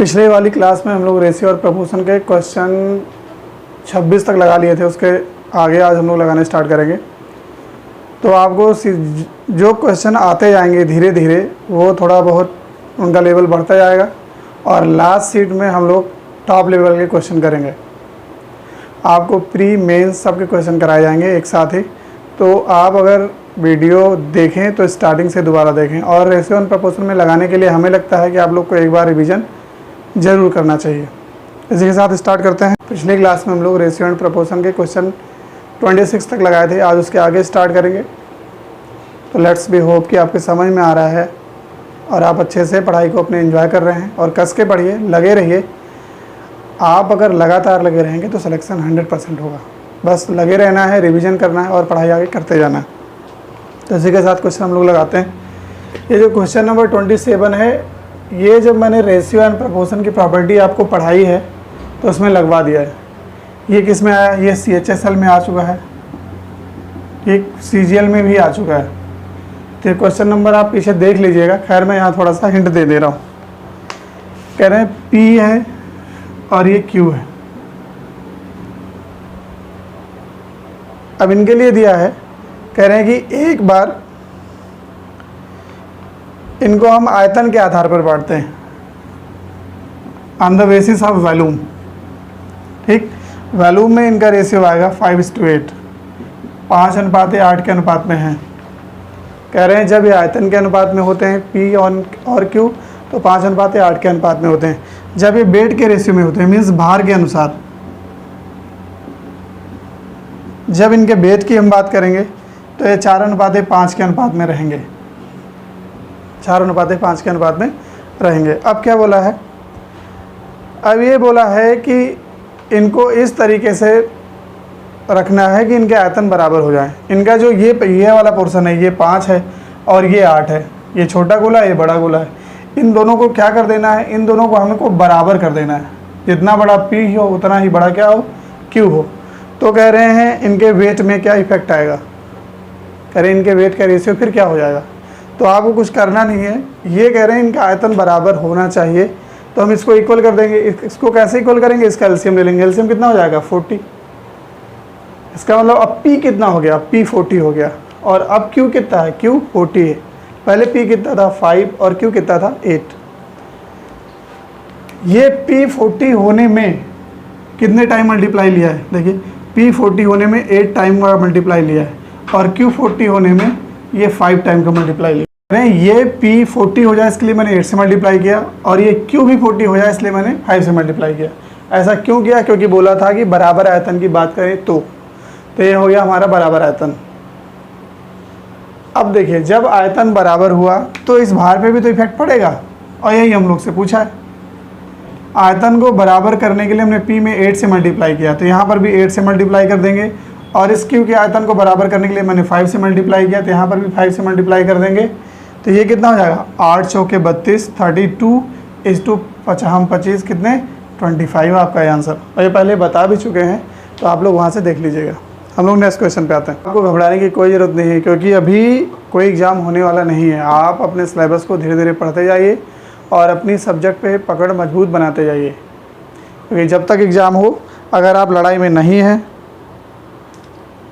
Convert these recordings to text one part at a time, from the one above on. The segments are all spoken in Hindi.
पिछले वाली क्लास में हम लोग रेशियो और प्रपोर्शन के क्वेश्चन 26 तक लगा लिए थे, उसके आगे आज हम लोग लगाने स्टार्ट करेंगे। तो आपको जो क्वेश्चन आते जाएंगे धीरे धीरे वो थोड़ा बहुत उनका लेवल बढ़ता जाएगा और लास्ट सीट में हम लोग टॉप लेवल के क्वेश्चन करेंगे। आपको प्री मेंस सब के क्वेश्चन कराए जाएंगे एक साथ ही। तो आप अगर वीडियो देखें तो स्टार्टिंग से दोबारा देखें। और रेशियो और प्रपोर्शन में लगाने के लिए हमें लगता है कि आप लोग को एक बार रिवीजन ज़रूर करना चाहिए। इसी के साथ स्टार्ट करते हैं। पिछली क्लास में हम लोग रेशियो एंड प्रपोर्शन के क्वेश्चन 26 तक लगाए थे, आज उसके आगे स्टार्ट करेंगे। तो लेट्स बी होप कि आपके समझ में आ रहा है और आप अच्छे से पढ़ाई को अपने एंजॉय कर रहे हैं। और कस के पढ़िए, लगे रहिए। आप अगर लगातार लगे रहेंगे तो सिलेक्शन 100% होगा। बस लगे रहना है, रिवीजन करना है और पढ़ाई आगे करते जाना है। तो इसी के साथ क्वेश्चन हम लोग लगाते हैं। ये जो क्वेश्चन नंबर 27 है, ये जब मैंने रेशियो एंड प्रपोर्शन की प्रॉपर्टी आपको पढ़ाई है तो उसमें लगवा दिया है। ये किस में आया? ये CHSL में आ चुका है, ये CGL में भी आ चुका है। तो क्वेश्चन नंबर आप पीछे देख लीजिएगा। खैर मैं यहाँ थोड़ा सा हिंट दे रहा हूँ। कह रहे हैं P है और ये Q है। अब इनके लिए दिया है, कह रहे हैं कि एक बार इनको हम आयतन के आधार पर बांटते हैं, on the basis of volume. ठीक, वॉल्यूम में इनका रेशियो आएगा 5:8, 5:8 के अनुपात में है। कह रहे हैं जब ये आयतन के अनुपात में होते हैं P और Q तो 5:8 के अनुपात में होते हैं। जब ये वेट के रेशियो में होते हैं, मीन्स भार के अनुसार, जब इनके वेट की हम बात करेंगे तो ये 4:5 के अनुपात में रहेंगे, 4:5 के अनुपात में रहेंगे। अब क्या बोला है? अब ये बोला है कि इनको इस तरीके से रखना है कि इनके आयतन बराबर हो जाए। इनका जो ये वाला पोर्शन है, ये 5 है और ये 8 है। ये छोटा गोला, ये बड़ा गोला है। इन दोनों को क्या कर देना है? इन दोनों को हमको बराबर कर देना है। जितना बड़ा P हो उतना ही बड़ा क्या हो? Q हो। तो कह रहे हैं इनके वेट में क्या इफेक्ट आएगा? कह रहे हैं इनके वेट का रेशियो फिर क्या हो जाएगा? तो आपको कुछ करना नहीं है। ये कह रहे हैं इनका आयतन बराबर होना चाहिए, तो हम इसको इक्वल कर देंगे। इसको कैसे इक्वल करेंगे? इसका एलसीएम ले लेंगे। एलसीएम कितना हो जाएगा? 40। इसका मतलब अब P कितना हो गया? P 40 हो गया। और अब Q कितना है? Q 40 है। पहले P कितना था? 5 और Q कितना था? 8। ये P 40 होने में कितने टाइम मल्टीप्लाई लिया है? देखिए, P 40 होने में 8 टाइम का मल्टीप्लाई लिया है और Q 40 होने में ये 5 टाइम का मल्टीप्लाई लिया। ये P 40 हो जाए इसके लिए मैंने 8 से मल्टीप्लाई किया और ये Q भी 40 हो जाए इसलिए मैंने 5 से मल्टीप्लाई किया। ऐसा क्यों किया? क्योंकि बोला था कि बराबर आयतन की बात करें तो ये हो गया हमारा बराबर आयतन। अब देखिए, जब आयतन बराबर हुआ तो इस भार पे भी तो इफेक्ट पड़ेगा और यही हम लोग से पूछा है। आयतन को बराबर करने के लिए हमने P में 8 से मल्टीप्लाई किया, तो यहाँ पर भी 8 से मल्टीप्लाई कर देंगे। और इस Q के आयतन को बराबर करने के लिए मैंने 5 से मल्टीप्लाई किया, तो यहाँ पर भी 5 से मल्टीप्लाई कर देंगे। तो ये कितना हो जाएगा? 8 चौके 32, 32 हम 25 कितने? 25 आपका आंसर। और ये पहले बता भी चुके हैं, तो आप लोग वहाँ से देख लीजिएगा। हम लोग नेक्स्ट क्वेश्चन पे आते हैं। आपको घबराने की कोई ज़रूरत नहीं है, क्योंकि अभी कोई एग्ज़ाम होने वाला नहीं है। आप अपने सिलेबस को धीरे धीरे पढ़ते जाइए और अपनी सब्जेक्ट पे पकड़ मजबूत बनाते जाइए, क्योंकि जब तक एग्ज़ाम हो, अगर आप लड़ाई में नहीं हैं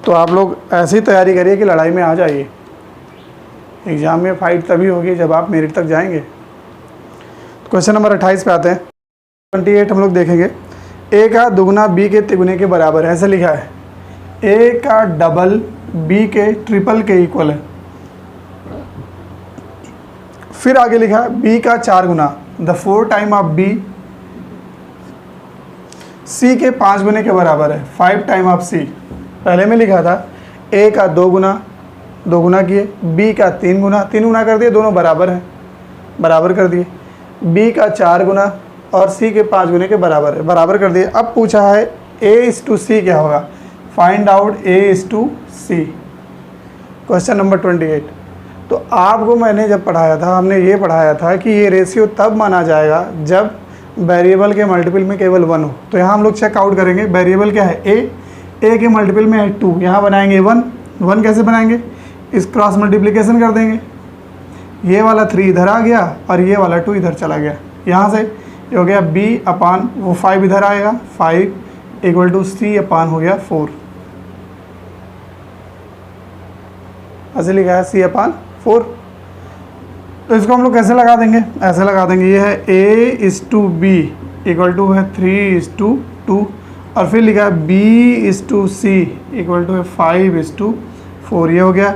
तो आप लोग ऐसी तैयारी करिए कि लड़ाई में आ जाइए। एग्ज़ाम में फ़ाइट तभी होगी जब आप मेरिट तक जाएंगे। क्वेश्चन नंबर 28 पे आते हैं। 28 हम लोग देखेंगे। A का दुगुना B के तिगुने के बराबर है, ऐसे लिखा है। A का डबल B के ट्रिपल के इक्वल है। फिर आगे लिखा है B का 4 गुना, the 4 time of B C के 5 गुने के बराबर है, 5 टाइम ऑफ C। पहले में लिखा था A का 2 गुना किए, B का 3 गुना कर दिए, दोनों बराबर हैं, बराबर कर दिए। B का 4 गुना और C के 5 गुने के बराबर है, बराबर कर दिए। अब पूछा है A/C क्या होगा? Find out A/C। Question number 28। तो आपको मैंने जब पढ़ाया था, हमने ये पढ़ाया था कि ये रेशियो तब माना जाएगा जब वेरिएबल के मल्टीपल में केवल 1 हो। तो यहाँ हम लोग चेकआउट करेंगे। वेरिएबल क्या है? A के मल्टीपल में है 2, यहाँ बनाएंगे 1 कैसे बनाएंगे? इस क्रॉस मल्टीप्लिकेशन कर देंगे। ये वाला 3 इधर आ गया और ये वाला 2 इधर चला गया। यहाँ से ये हो गया b अपान वो 5 इधर आएगा, 5 इक्वल टू c अपान हो गया 4, ऐसे लिखा है c अपान 4। तो इसको हम लोग कैसे लगा देंगे, ऐसे लगा देंगे, ये है a/b इक्वल टू है 3/2 और फिर लिखा है b/c इक्वल टू है 5/4। ये हो गया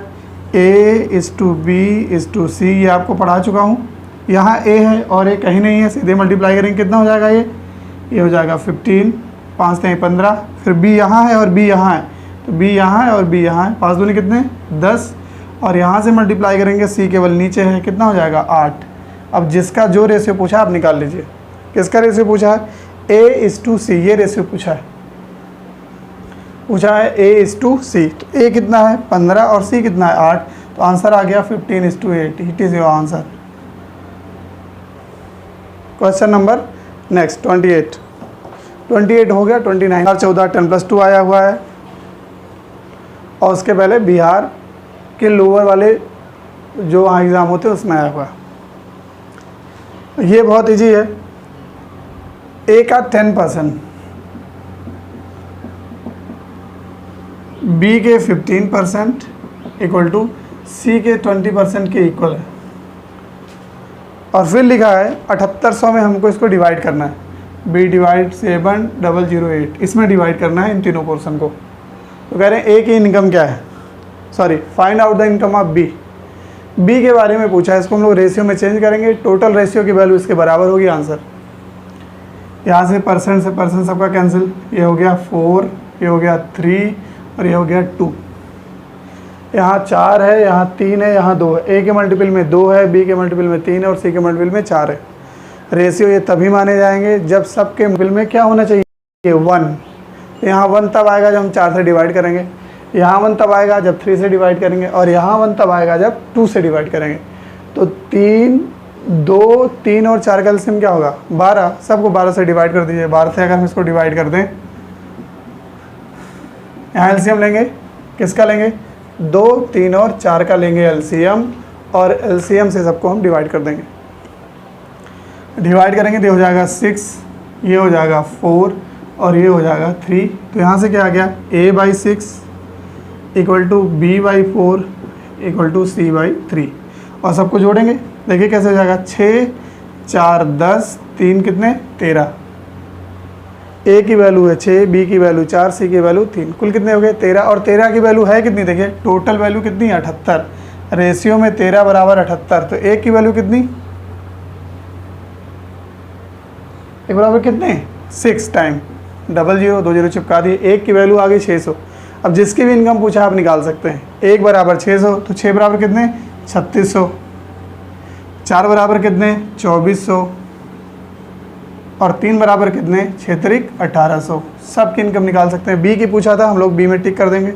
a/b/c, ये आपको पढ़ा चुका हूँ। यहाँ a है और a कहीं नहीं है, सीधे मल्टीप्लाई करेंगे, कितना हो जाएगा ये हो जाएगा 15, 5 नहीं 15, फिर b यहाँ है और b यहाँ है, तो b यहाँ है और b यहाँ है, 5 दूनी कितने 10, और यहाँ से मल्टीप्लाई करेंगे, c केवल नीचे है, कितना हो जाएगा 8। अब जिसका जो रेशियो पूछा आप निकाल लीजिए। किसका रेशियो पूछा है, a/c, ये रेशियो पूछा है a/c। तो a कितना है 15 और c कितना है 8, तो आंसर आ गया 15:8। It is your answer. Question number next 28 हो गया। 29 और 14 10+2 आया हुआ है, और उसके पहले बिहार के लोअर वाले जो वहाँ एग्ज़ाम होते हैं उसमें आया हुआ है। ये बहुत ईजी है। a का 10%, b के 15% इक्वल टू c के 20% के इक्वल है, और फिर लिखा है 7800 में हमको इसको डिवाइड करना है, b/7008, इसमें डिवाइड करना है इन तीनों पोर्शन को। तो कह रहे हैं a की इनकम क्या है, sorry find out the income of b के बारे में पूछा है। इसको हम लोग रेशियो में चेंज करेंगे, टोटल रेशियो की वैल्यू इसके बराबर होगी आंसर। यहाँ से परसेंट सबका कैंसिल, ये हो गया 4, ये हो गया 3 और ये हो गया 2। यहाँ 4 है, यहाँ 3 है, यहाँ 2 है। a के मल्टीपल में 2 है, b के मल्टीपल में 3 है और c के मल्टीपल में 4 है। रेशियो ये तभी माने जाएंगे जब सबके मल्टीपल में क्या होना चाहिए, 1। तो यहाँ 1 तब आएगा जब हम 4 से डिवाइड करेंगे, यहाँ 1 तब आएगा जब 3 से डिवाइड करेंगे, और यहाँ 1 तब आएगा जब 2 से डिवाइड करेंगे। तो 3 और 4 का एलसीएम क्या होगा 12, सबको 12 से डिवाइड कर दीजिए। 12 से अगर हम इसको डिवाइड कर दें, यहाँ एलसीएम लेंगे, किसका लेंगे 2, 3 और 4 का लेंगे एलसीएम, और एलसीएम से सबको हम डिवाइड कर देंगे। डिवाइड करेंगे तो ये हो जाएगा 6, ये हो जाएगा 4 और ये हो जाएगा 3। तो यहाँ से क्या आ गया a/6 equal to b/4 equal to c/3, और सबको जोड़ेंगे, देखिए कैसे हो जाएगा 6, 4, 10, 3 कितने 13। a की वैल्यू है 6, b की वैल्यू 4, c की वैल्यू 3, कुल कितने हो गए 13, और 13 की वैल्यू है कितनी, देखिए टोटल वैल्यू कितनी 78, रेशियो में 13 बराबर 78। तो a की वैल्यू कितनी, एक बराबर कितने 6 टाइम 00 2 0 चिपका दिए, 1 की वैल्यू आ गई 600। अब जिसकी भी इनकम पूछा आप निकाल सकते हैं। 1 बराबर 600, तो 6 बराबर कितने 3600, 4 बराबर कितने 2400, और 3 बराबर कितने 6×3 1800। सबकी इनकम निकाल सकते हैं। बी की पूछा था, हम लोग बी में टिक कर देंगे,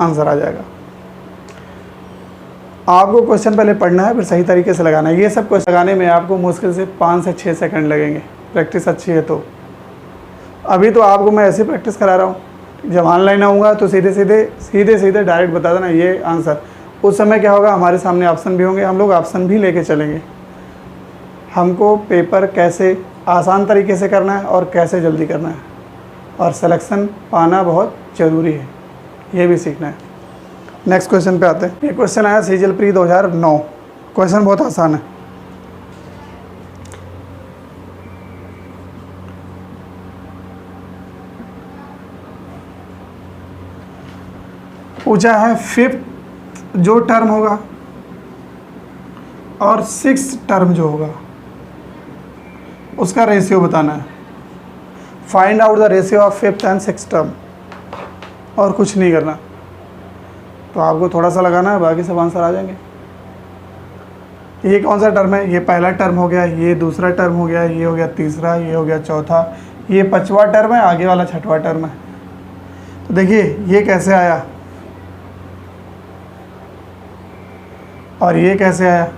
आंसर आ जाएगा। आपको क्वेश्चन पहले पढ़ना है, फिर सही तरीके से लगाना है। ये सब क्वेश्चन लगाने में आपको मुश्किल से 5 से 6 सेकंड लगेंगे, प्रैक्टिस अच्छी है तो। अभी तो आपको मैं ऐसे प्रैक्टिस करा रहा हूँ, जब ऑनलाइन आऊँगा तो सीधे डायरेक्ट बता देना ये आंसर। उस समय क्या होगा, हमारे सामने ऑप्शन भी होंगे, हम लोग ऑप्शन भी लेके चलेंगे। हमको पेपर कैसे आसान तरीके से करना है और कैसे जल्दी करना है, और सिलेक्शन पाना बहुत ज़रूरी है, ये भी सीखना है। नेक्स्ट क्वेश्चन पे आते हैं। ये क्वेश्चन आया सीजल प्री 2009। क्वेश्चन बहुत आसान है। पूछा है 5th जो टर्म होगा और 6th टर्म जो होगा उसका रेशियो बताना है। Find out the ratio of 5th and 6th term, और कुछ नहीं करना। तो आपको थोड़ा सा लगाना है, बाकी सब आंसर आ जाएंगे। ये कौन सा टर्म है, ये पहला टर्म हो गया, ये दूसरा टर्म हो गया, ये हो गया तीसरा, ये हो गया चौथा, ये 5वां टर्म है, आगे वाला 6वां टर्म है। तो देखिए ये कैसे आया और ये कैसे आया,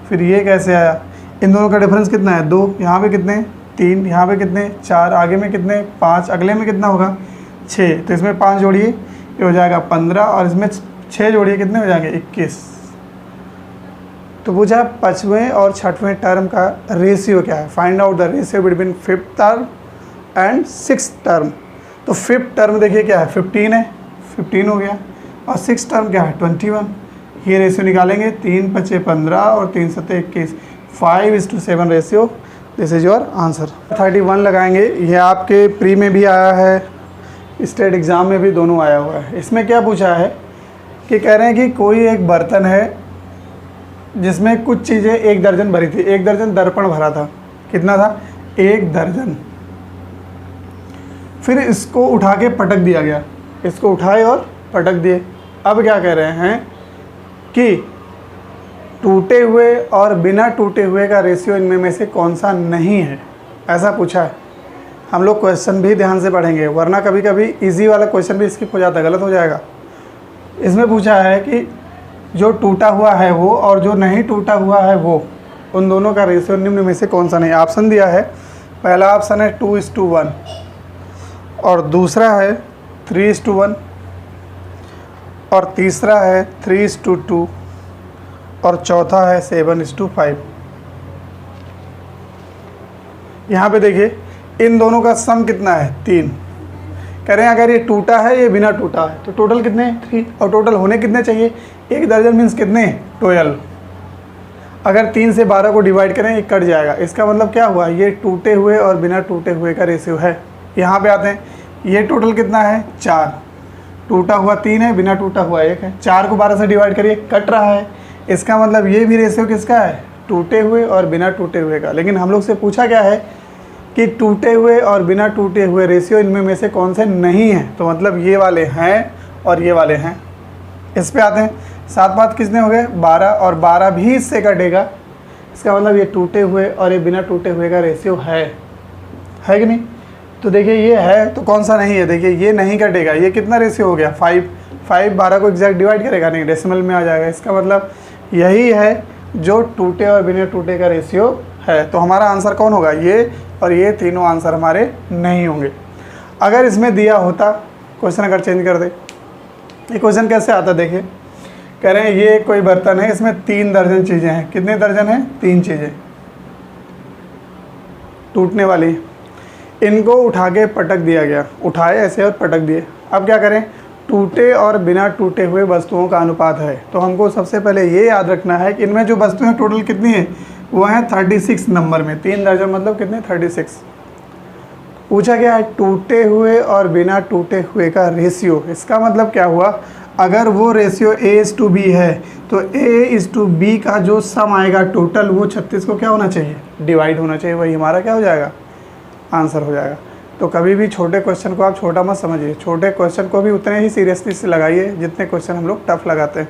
फिर ये कैसे आया। इन दोनों का डिफरेंस कितना है 2, यहाँ पे कितने 3, यहाँ पे कितने 4, आगे में कितने 5, अगले में कितना होगा 6। तो इसमें 5 जोड़िए, ये हो जाएगा 15, और इसमें 6 जोड़िए, कितने हो जाएंगे 21। तो पूछा 5वें और 6वें टर्म का रेशियो क्या है, find out the ratio between 5th term and 6th term. तो 5th टर्म देखिए क्या है, 15 है, 15 हो गया, और 6th टर्म क्या है, 21। ये रेशियो निकालेंगे, 3 5 15 और 3 7 21, 5:7 ratio. This is your answer. 31 लगाएंगे, ये आपके प्री में भी आया है, स्टेट एग्ज़ाम में भी दोनों आया हुआ है। इसमें क्या पूछा है कि कह रहे हैं कि कोई एक बर्तन है जिसमें कुछ चीज़ें 1 दर्जन भरी थी, 1 दर्जन दर्पण भरा था। कितना था, 1 दर्जन। फिर इसको उठा के पटक दिया गया, इसको उठाए और पटक दिए। अब क्या कह रहे हैं कि टूटे हुए और बिना टूटे हुए का रेशियो इनमें में से कौन सा नहीं है, ऐसा पूछा है। हम लोग क्वेश्चन भी ध्यान से पढ़ेंगे, वरना कभी कभी इजी वाला क्वेश्चन भी स्किप हो जाता है, गलत हो जाएगा। इसमें पूछा है कि जो टूटा हुआ है वो और जो नहीं टूटा हुआ है वो, उन दोनों का रेशियो निम्न में से कौन सा नहीं। ऑप्शन दिया है, पहला ऑप्शन है 2:1 और दूसरा है 3:1 और तीसरा है 3:2 और चौथा है 7:5। यहाँ पे देखिए इन दोनों का सम कितना है, 3। कह रहे हैं अगर ये टूटा है ये बिना टूटा है तो टोटल कितने, 3। और टोटल होने कितने चाहिए, 1 दर्जन मीन्स कितने, 12। अगर 3 से 12 को डिवाइड करें ये कट जाएगा। इसका मतलब क्या हुआ, ये टूटे हुए और बिना टूटे हुए का रेशियो है। यहाँ पे आते हैं, ये टोटल कितना है, 4। टूटा हुआ 3 है, बिना टूटा हुआ 1 है। 4 को 12 से डिवाइड करिए, कट रहा है। इसका मतलब ये भी रेशियो किसका है, टूटे हुए और बिना टूटे हुए का। लेकिन हम लोग से पूछा क्या है कि टूटे हुए और बिना टूटे हुए रेशियो इनमें में से कौन से नहीं हैं। तो मतलब ये वाले हैं और ये वाले हैं। इस पे आते हैं, 7 कितने हो गए, 12, और 12 भी इससे कटेगा। इसका मतलब ये टूटे हुए और ये बिना टूटे हुए का रेशियो है कि नहीं। तो देखिए ये है तो कौन सा नहीं है, देखिए ये नहीं कटेगा। ये कितना रेशियो हो गया, 5 12 को एग्जैक्ट डिवाइड करेगा नहीं, डेसिमल में आ जाएगा। इसका मतलब यही है जो टूटे और बिना टूटे का रेशियो है। तो हमारा आंसर कौन होगा, ये और ये तीनों आंसर हमारे नहीं होंगे। अगर इसमें दिया होता, क्वेश्चन अगर चेंज कर दे, ये क्वेश्चन कैसे आता देखिए। कह रहे हैं ये कोई बर्तन है, इसमें 3 दर्जन चीज़ें हैं। कितने दर्जन हैं, 3 चीज़ें टूटने वाली। इनको उठा के पटक दिया गया, उठाए ऐसे और पटक दिए। अब क्या करें, टूटे और बिना टूटे हुए वस्तुओं का अनुपात है। तो हमको सबसे पहले ये याद रखना है कि इनमें जो वस्तुएं टोटल कितनी है, वो है 36 नंबर में। 3 दर्जन मतलब कितने, 36। पूछा गया है टूटे हुए और बिना टूटे हुए का रेशियो। इसका मतलब क्या हुआ, अगर वो रेशियो A:B है तो A:B का जो सम आएगा टोटल, वो 36 को क्या होना चाहिए, डिवाइड होना चाहिए। वही हमारा क्या हो जाएगा, आंसर हो जाएगा। तो कभी भी छोटे क्वेश्चन को आप छोटा मत समझिए, छोटे क्वेश्चन को भी उतने ही सीरियसली से लगाइए जितने क्वेश्चन हम लोग टफ लगाते हैं,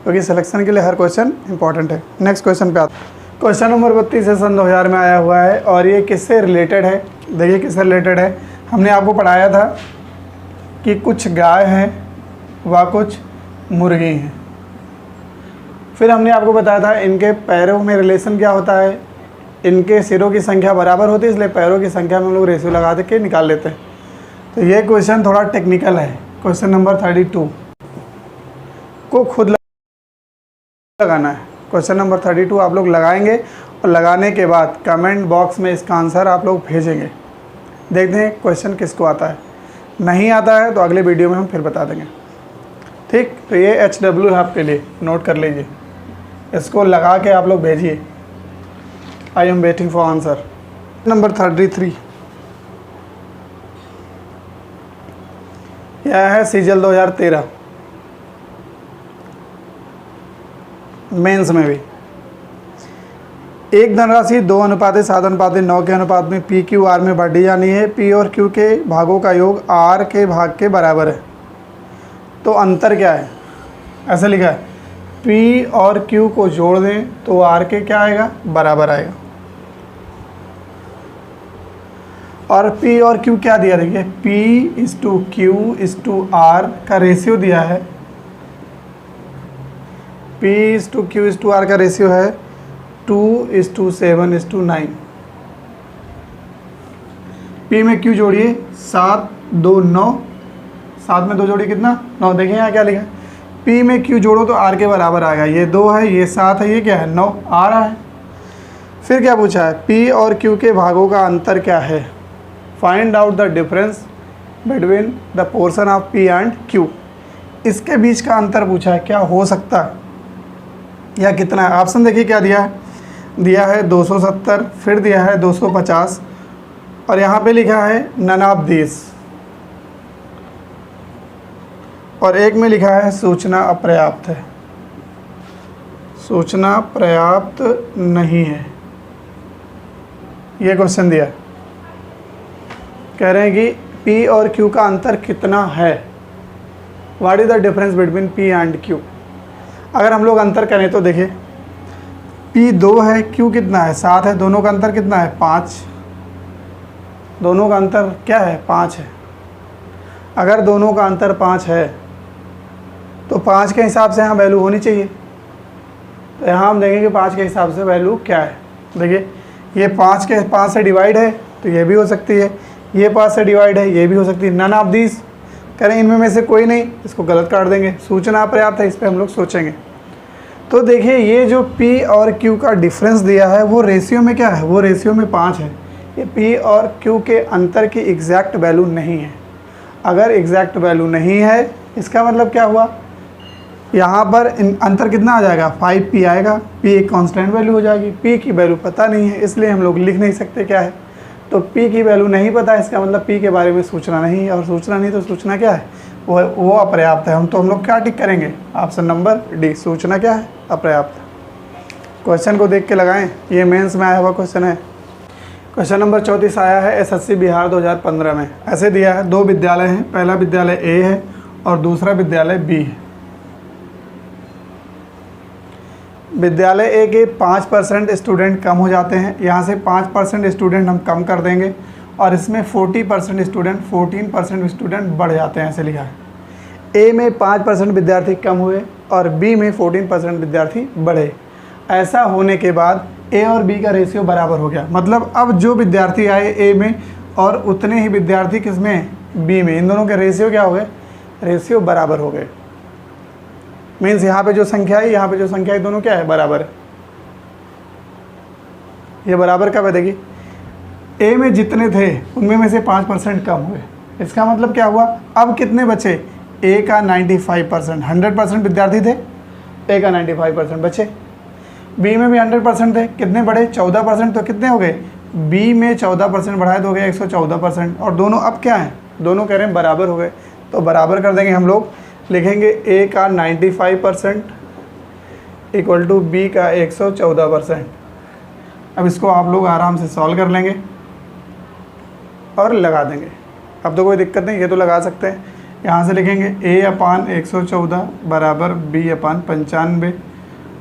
क्योंकि सिलेक्शन के लिए हर क्वेश्चन इंपॉर्टेंट है। नेक्स्ट क्वेश्चन पे आते हैं। क्वेश्चन नंबर 32 है, सन 2000 में आया हुआ है और ये किससे रिलेटेड है, देखिए किससे रिलेटेड है। हमने आपको पढ़ाया था कि कुछ गाय हैं व कुछ मुर्गी हैं। फिर हमने आपको बताया था इनके पैरों में रिलेशन क्या होता है, इनके सिरों की संख्या बराबर होती है, इसलिए पैरों की संख्या में हम लोग रेशियो लगा के निकाल लेते हैं। तो ये क्वेश्चन थोड़ा टेक्निकल है। क्वेश्चन नंबर 32 को खुद लगाना है। क्वेश्चन नंबर 32 आप लोग लगाएंगे और लगाने के बाद कमेंट बॉक्स में इसका आंसर आप लोग भेजेंगे। देखते हैं क्वेश्चन किसको आता है, नहीं आता है तो अगले वीडियो में हम फिर बता देंगे, ठीक। तो ये HW है आपके लिए, नोट कर लीजिए, इसको लगा के आप लोग भेजिए। I am waiting for answer. Number 33 यह है सीजल 2013 मेंस में भी। एक धनराशि 2:7:9 के अनुपात में PQR में बांटी जानी है। P और Q के भागों का योग R के भाग के बराबर है। तो अंतर क्या है, ऐसे लिखा है, P और Q को जोड़ दें तो R के क्या आएगा, बराबर आएगा। और P और Q क्या दिया, देखिए P:Q:R का रेशियो दिया है। P:Q:R का रेशियो है 2:7:9। P में Q जोड़िए 7 2 9, 7 में 2 जोड़िए कितना, 9। देखिए यहाँ क्या लिखा है, P में Q जोड़ो तो R के बराबर आएगा। ये 2 है, ये 7 है, ये क्या है 9 आ रहा है। फिर क्या पूछा है, P और Q के भागों का अंतर क्या है। Find out the difference between the portion of P and Q। इसके बीच का अंतर पूछा है, क्या हो सकता है या कितना है। ऑप्शन देखिए क्या दिया है 270, फिर दिया है 250 और यहाँ पे लिखा है नन ऑफ दिस, और एक में लिखा है सूचना अपर्याप्त है, सूचना पर्याप्त नहीं है। ये क्वेश्चन दिया है, कह रहे हैं कि P और Q का अंतर कितना है। What is the difference between P and Q। अगर हम लोग अंतर करें तो देखिए P 2 है, Q कितना है 7 है, दोनों का अंतर कितना है 5, दोनों का अंतर क्या है 5 है। अगर दोनों का अंतर 5 है तो 5 के हिसाब से यहाँ वैल्यू होनी चाहिए। तो यहाँ हम देखेंगे 5 के हिसाब से वैल्यू क्या है। देखिए ये 5 से डिवाइड है तो ये भी हो सकती है, ये 5 से डिवाइड है ये भी हो सकती है। नन ऑफ दिस करें इनमें में से कोई नहीं, इसको गलत काट देंगे। सूचना पर्याप्त है, इस पर हम लोग सोचेंगे। तो देखिए ये जो P और Q का डिफरेंस दिया है वो रेशियो में क्या है, वो रेशियो में 5 है। ये P और Q के अंतर की एग्जैक्ट वैल्यू नहीं है। अगर एग्जैक्ट वैल्यू नहीं है इसका मतलब क्या हुआ, यहाँ पर अंतर कितना आ जाएगा 5P आएगा। P एक कांस्टेंट वैल्यू हो जाएगी। P की वैल्यू पता नहीं है इसलिए हम लोग लिख नहीं सकते क्या है। तो P की वैल्यू नहीं पता है, इसका मतलब P के बारे में सूचना नहीं है, और सूचना नहीं तो सूचना क्या है वो अपर्याप्त है। हम लोग क्या टिक करेंगे, ऑप्शन नंबर डी, सूचना क्या है अपर्याप्त। क्वेश्चन को देख के लगाएं, ये मेंस में आया हुआ क्वेश्चन है। क्वेश्चन नंबर 34 आया है SSC बिहार 2015 में। ऐसे दिया है 2 विद्यालय हैं, पहला विद्यालय A है और दूसरा विद्यालय B है। विद्यालय A के 5% स्टूडेंट कम हो जाते हैं, यहाँ से 5% स्टूडेंट हम कम कर देंगे और इसमें 40% स्टूडेंट 14% स्टूडेंट बढ़ जाते हैं, ऐसे लिखा है। A में 5% विद्यार्थी कम हुए और B में 14% विद्यार्थी बढ़े। ऐसा होने के बाद A और B का रेशियो बराबर हो गया। मतलब अब जो विद्यार्थी आए A में और उतने ही विद्यार्थी किस में B में, इन दोनों के रेशियो क्या हो गए, रेशियो बराबर हो गए। मीन्स यहाँ पे जो संख्या है यहाँ पे जो संख्या है दोनों क्या है बराबर है। ये बराबर कब है, देखिए A में जितने थे उनमें में से 5% कम हुए। इसका मतलब क्या हुआ, अब कितने बचे, A का 95%, 100% विद्यार्थी थे, A का 95% बचे। B में भी 100% थे, कितने बढ़े 14%, तो कितने हो गए B में 14% बढ़ाए तो हो गए 114%। और दोनों अब क्या हैं, दोनों कह रहे हैं बराबर हो गए, तो बराबर कर देंगे हम लोग। लिखेंगे A का 95% इक्वल टू B का 114%। अब इसको आप लोग आराम से सॉल्व कर लेंगे और लगा देंगे। अब तो कोई दिक्कत नहीं, ये तो लगा सकते हैं। यहाँ से लिखेंगे A/114 बराबर B/95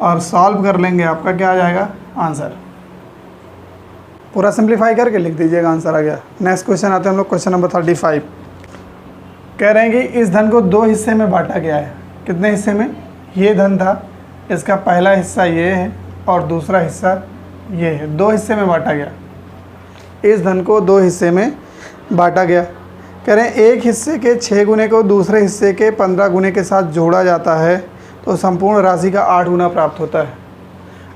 और सॉल्व कर लेंगे, आपका क्या आ जाएगा आंसर। पूरा सिंप्लीफाई करके लिख दीजिएगा, आंसर आ गया। नेक्स्ट क्वेश्चन आते हैं हम लोग, क्वेश्चन नंबर 35। कह रहे हैं कि इस धन को 2 हिस्से में बांटा गया है। कितने हिस्से में, ये धन था, इसका पहला हिस्सा ये है और दूसरा हिस्सा ये है। 2 हिस्से में बांटा गया। इस धन को 2 हिस्से में बांटा गया। कह रहे हैं एक हिस्से के 6 गुने को दूसरे हिस्से के 15 गुने के साथ जोड़ा जाता है तो संपूर्ण राशि का 8 गुना प्राप्त होता है।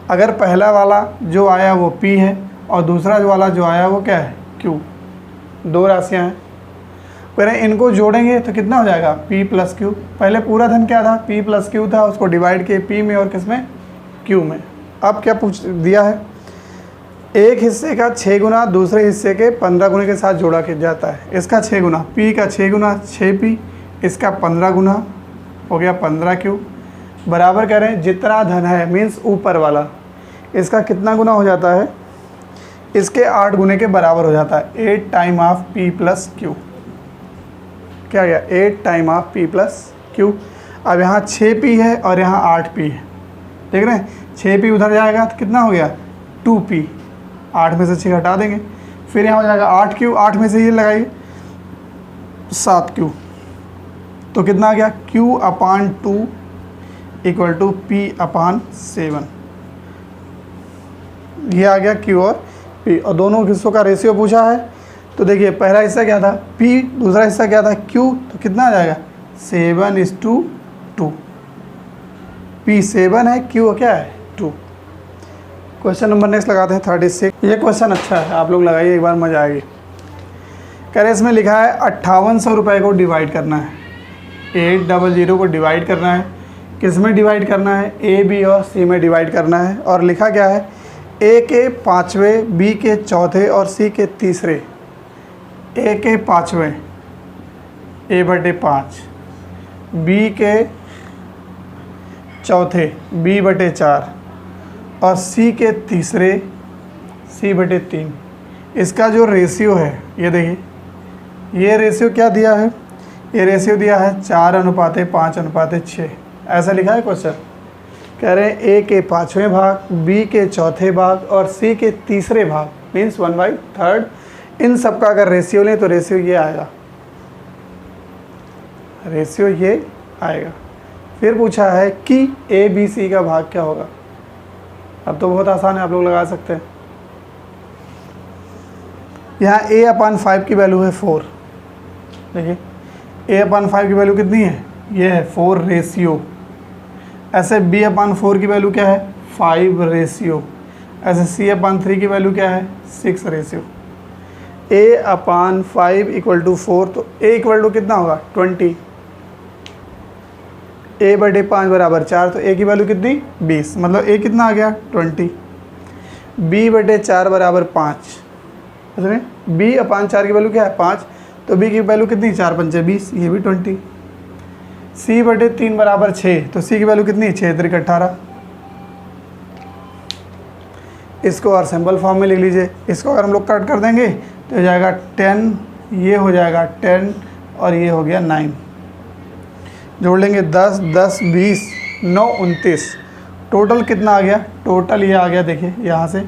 अगर पहला वाला जो आया वो P है और दूसरा वाला जो आया वो क्या है Q। 2 राशियाँ हैं, कह रहे हैं इनको जोड़ेंगे तो कितना हो जाएगा P + Q। पहले पूरा धन क्या था, P + Q था, उसको डिवाइड किए P में और किस में Q में। अब क्या पूछ दिया है, एक हिस्से का 6 गुना दूसरे हिस्से के 15 गुने के साथ जोड़ा किया जाता है। इसका 6 गुना, P का 6 गुना 6P, इसका 15 गुना हो गया 15Q बराबर। कह रहे हैं जितना धन है मीन्स ऊपर वाला, इसका कितना गुना हो जाता है, इसके 8 गुने के बराबर हो जाता है। 8 टाइम ऑफ P + Q। क्या गया 8 टाइम ऑफ P + Q। अब यहाँ 6P है और यहाँ 8P है, देख रहे हैं 6P उधर जाएगा तो कितना हो गया 2P। 8 में से 6 हटा देंगे, फिर यहाँ हो जाएगा 8Q, 8 में से ये लगाइए 7Q, तो कितना आ गया Q/2 इक्वल टू P/7। ये आ गया Q और P, और दोनों हिस्सों का रेशियो पूछा है। तो देखिए पहला हिस्सा क्या था P, दूसरा हिस्सा क्या था Q, तो कितना आ जाएगा 7:2। P 7 है, Q क्या है 2। क्वेश्चन नंबर नेक्स्ट लगाते हैं 36। ये क्वेश्चन अच्छा है, आप लोग लगाइए एक बार, मजा आएगी। कह रहे इसमें लिखा है 5800 रुपये को डिवाइड करना है, 800 को डिवाइड करना है। किस में डिवाइड करना है? A, B और C में डिवाइड करना है। और लिखा क्या है? A के 5वें, B के 4थे और C के 3रे। A के 5वें A/5, B के 4थे B/4 और C के 3रे C/3। इसका जो रेशियो है, ये देखिए, ये रेशियो क्या दिया है? ये रेशियो दिया है 4:5:6। ऐसा लिखा है क्वेश्चन। कह रहे हैं A के 5वें भाग, B के 4थे भाग और C के 3रे भाग, मीन्स 1/3, इन सब का अगर रेशियो लें तो रेशियो ये आएगा, रेशियो ये आएगा। फिर पूछा है कि A, B, C का भाग क्या होगा। अब तो बहुत आसान है, आप लोग लगा सकते हैं। यहाँ A/5 की वैल्यू है 4। देखिए A/5 की वैल्यू कितनी है? ये है 4 रेशियो। ऐसे B/4 की वैल्यू क्या है? 5 रेशियो। ऐसे C/3 की वैल्यू क्या है? 6 रेशियो। A/5 = 4, तो A = कितना होगा? 20। A/5 = 4, तो A की वैल्यू कितनी? 20, मतलब A कितना आ गया? 20। B/4 = 5, समझ? B/4 की वैल्यू क्या है? 5, तो B की वैल्यू कितनी? 4 × 5 = 20, ये भी 20। C/3 = 6, तो C की वैल्यू कितनी? 6 × 3 = 18। इसको और सिंपल फॉर्म में लिख लीजिए। इसको अगर हम लोग कट कर देंगे तो हो जाएगा 10, ये हो जाएगा 10 और ये हो गया 9। जोड़ लेंगे 10, 10, 20, 9, 29। टोटल कितना आ गया? टोटल ये आ गया, देखिए यहाँ से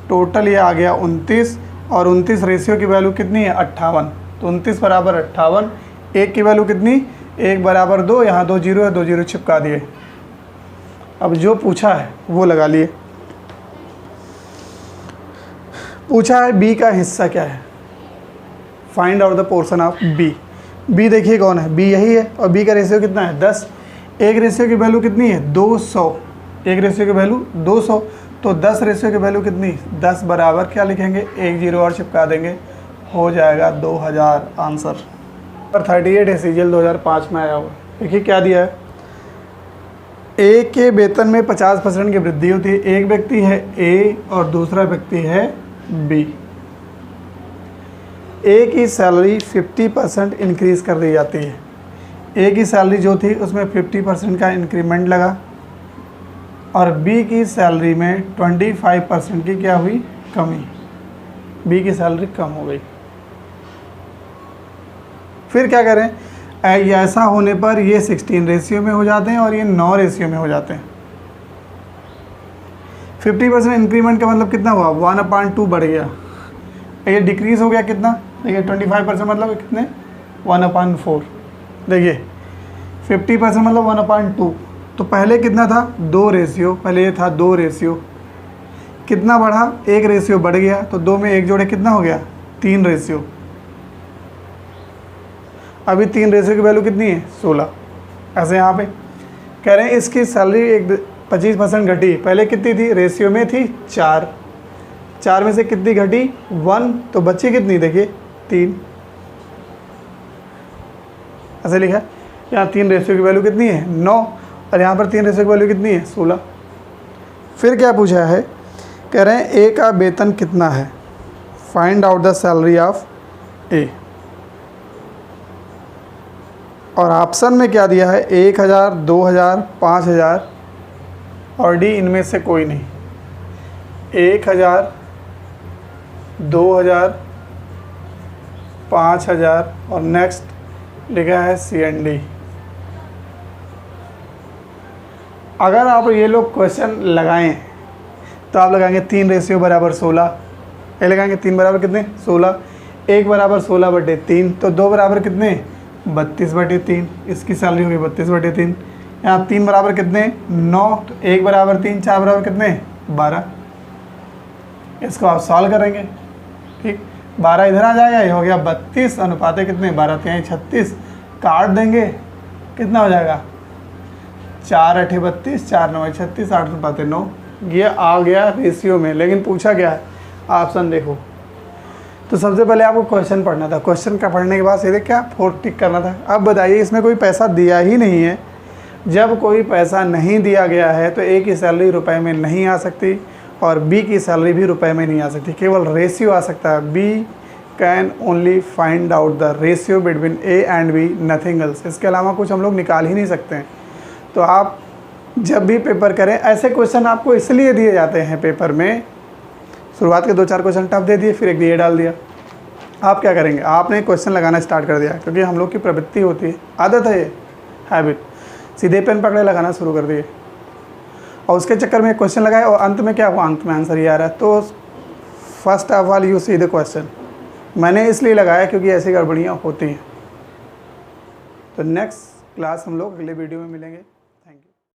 टोटल ये आ गया 29, और 29 रेशियो की वैल्यू कितनी है? 58। तो 29 = 58। एक की वैल्यू कितनी? 1 = 2, यहाँ 2 0 है, 2 0 चिपका दिए। अब जो पूछा है वो लगा लिए। पूछा है B का हिस्सा क्या है? Find out the portion of B। B देखिए कौन है? B यही है, और B का रेशियो कितना है? 10। एक रेशियो की वैल्यू कितनी है? 200। एक रेशियो की वैल्यू 200, तो 10 रेशियो की वैल्यू कितनी? 10 बराबर क्या लिखेंगे? 1 0 और चिपका देंगे, हो जाएगा 2000 आंसर। पर 38 है, CGL 2005 में आया हुआ। देखिए क्या दिया है? A के वेतन में 50% की वृद्धि होती है। एक व्यक्ति है A और दूसरा व्यक्ति है B। A की सैलरी 50% इंक्रीज़ कर दी जाती है। A की सैलरी जो थी उसमें 50% का इंक्रीमेंट लगा, और B की सैलरी में 25% की क्या हुई? कमी। B की सैलरी कम हो गई। फिर क्या करें? ऐसा होने पर ये 16 रेशियो में हो जाते हैं और ये 9 रेशियो में हो जाते हैं। 50% इंक्रीमेंट का मतलब कितना हुआ? 1/2 बढ़ गया। ये डिक्रीज़ हो गया कितना? देखिए 25% मतलब कितने? 1/4। देखिए 50% मतलब 1/2। तो पहले कितना था? 2 रेशियो। पहले ये था 2 रेशियो। कितना बढ़ा? 1 रेशियो बढ़ गया, तो 2 में 1 जोड़े कितना हो गया? 3 रेशियो। अभी 3 रेशियो की वैल्यू कितनी है? 16। ऐसे यहाँ पे कह रहे हैं इसकी सैलरी 25% घटी। पहले कितनी थी? रेशियो में थी 4। 4 में से कितनी घटी? 1, तो बची कितनी? देखिए 3। ऐसे लिखा है। यहाँ 3 रेशियो की वैल्यू कितनी है? 9, और यहाँ पर 3 रेशियो की वैल्यू कितनी है? 16। फिर क्या पूछा है? कह रहे हैं A का वेतन कितना है? Find out the salary of A। और ऑप्शन में क्या दिया है? 1000, 2000, 5000 और D इनमें से कोई नहीं। 1000, 2000, 5000 और नेक्स्ट लिखा है C&D। अगर आप ये लोग क्वेश्चन लगाएं तो आप लगाएंगे 3 रेशियो = 16। ये लगाएंगे 3 बराबर कितने? 16। 1 = 16/3, तो 2 बराबर कितने? 32/3। इसकी सैलरी होगी 32/3। यहाँ 3 बराबर कितने? 9, तो 1 = 3, 4 बराबर कितने? 12। इसको आप सॉल्व करेंगे, ठीक। 12 इधर आ जाएगा, ये हो गया 32 अनुपात कितने? 12 × 3 = 36। काट देंगे, कितना हो जाएगा? 4 8 32, 4 9 36, 8 बात 9, ये आ गया रेशियो में। लेकिन पूछा क्या है, ऑप्शन देखो। तो सबसे पहले आपको क्वेश्चन पढ़ना था, क्वेश्चन का पढ़ने के बाद सीधे क्या 4 टिक करना था। अब बताइए, इसमें कोई पैसा दिया ही नहीं है। जब कोई पैसा नहीं दिया गया है तो ए की सैलरी रुपए में नहीं आ सकती और बी की सैलरी भी रुपए में नहीं आ सकती, केवल रेशियो आ सकता है। We can only find out the ratio between A and B, nothing else. इसके अलावा कुछ हम लोग निकाल ही नहीं सकते हैं। तो आप जब भी पेपर करें, ऐसे क्वेश्चन आपको इसलिए दिए जाते हैं पेपर में, शुरुआत के 2-4 क्वेश्चन टफ दे दिए, फिर एक ये डाल दिया। आप क्या करेंगे, आपने क्वेश्चन लगाना स्टार्ट कर दिया, क्योंकि हम लोग की प्रवृत्ति होती है, आदत है, ये हैबिट, सीधे पेन पकड़े लगाना शुरू कर दिए और उसके चक्कर में क्वेश्चन लगाए और अंत में क्या हुआ, अंत में आंसर ही आ रहा है। तो first of all you see the question. मैंने इसलिए लगाया क्योंकि ऐसी गड़बड़ियाँ होती हैं। तो नेक्स्ट क्लास हम लोग अगले वीडियो में मिलेंगे।